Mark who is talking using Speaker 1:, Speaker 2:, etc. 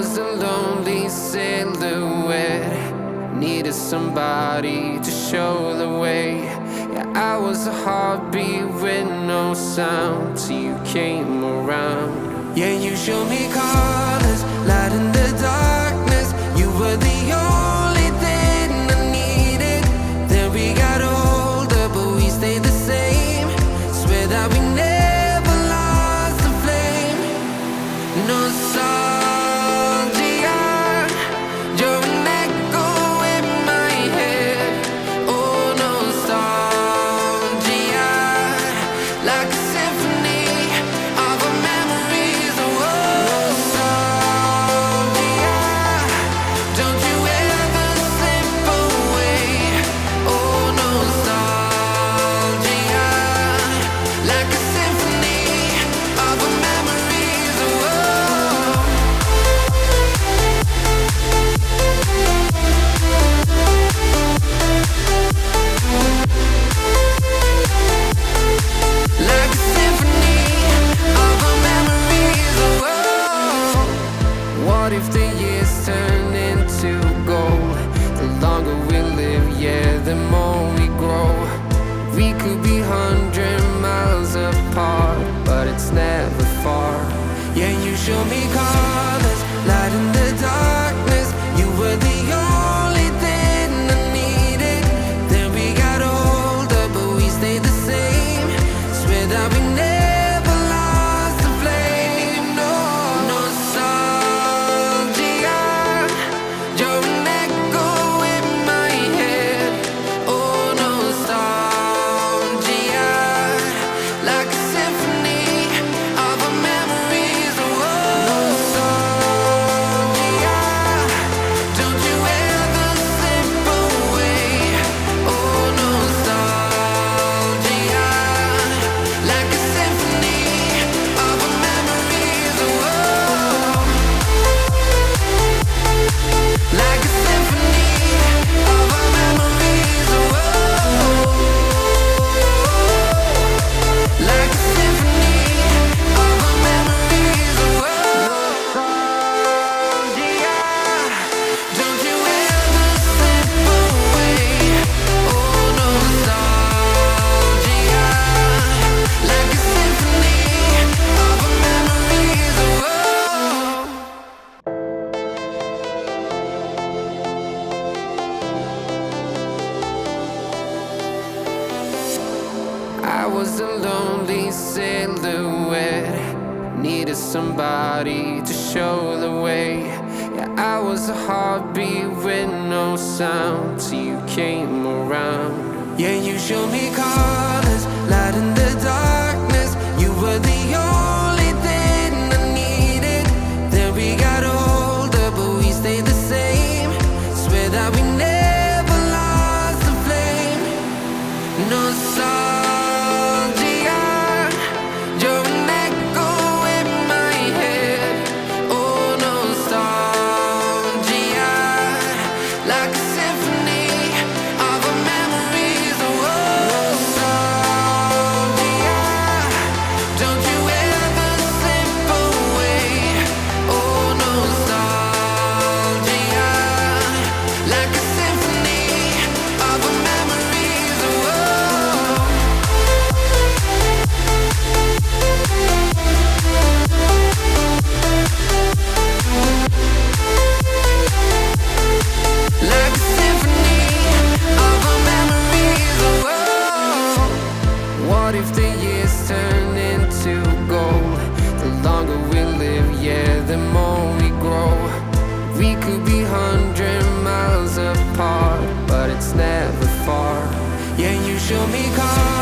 Speaker 1: was a lonely silhouette, needed somebody to show the way. Yeah, I was a heartbeat with no sound till you came around. Yeah, you showed me colors, light in the darkness. You were the only thing I needed. Then we got older, but we stayed the same. Swear that we never lost the flame. Nostalgia, you're an echo in my head. Oh, nostalgia, like a symphony of our memories. Oh, nostalgia, don't you ever slip away. Oh, nostalgia, like a symphony of our memories. Oh, like a symphony of our memories. Oh, what if the years turn into gold? The longer we live, yeah, the more we grow. We could be 100 miles apart, but it's never far. Yeah, you show me colors, light in the darkness. You were the only thing I needed. Then we got older, but we stayed the same. Swear that we never lost the flame. No, nostalgia, you're an echo in my head. Oh, nostalgia, like a symphony of our memories. Oh, nostalgia, don't you ever slip away. Oh, nostalgia, like a symphony of our memories. Oh, like a symphony of our memories. Oh, like a symphony of our memories. Oh, nostalgia, don't you ever slip away. Oh, nostalgia, like a symphony of our memories. Oh, I was a lonely silhouette, needed somebody to show the way. Yeah, I was a heartbeat with no sound till you came around. Yeah, you showed me colors, light in the darkness. You were the only thing I needed. Then we got older, but we stayed the same. Swear that we never lost the flame. Nostalgia, you're an echo in my head. Oh, nostalgia, like a symphony of our memories. Oh, nostalgia, don't you ever slip away. Oh, nostalgia, like a symphony of our memories. Oh, like a symphony of our memories. Oh, what if the years turn into gold? The longer we live, yeah, the more we grow. We could be 100 miles apart, but it's never far. Yeah, you show me colors.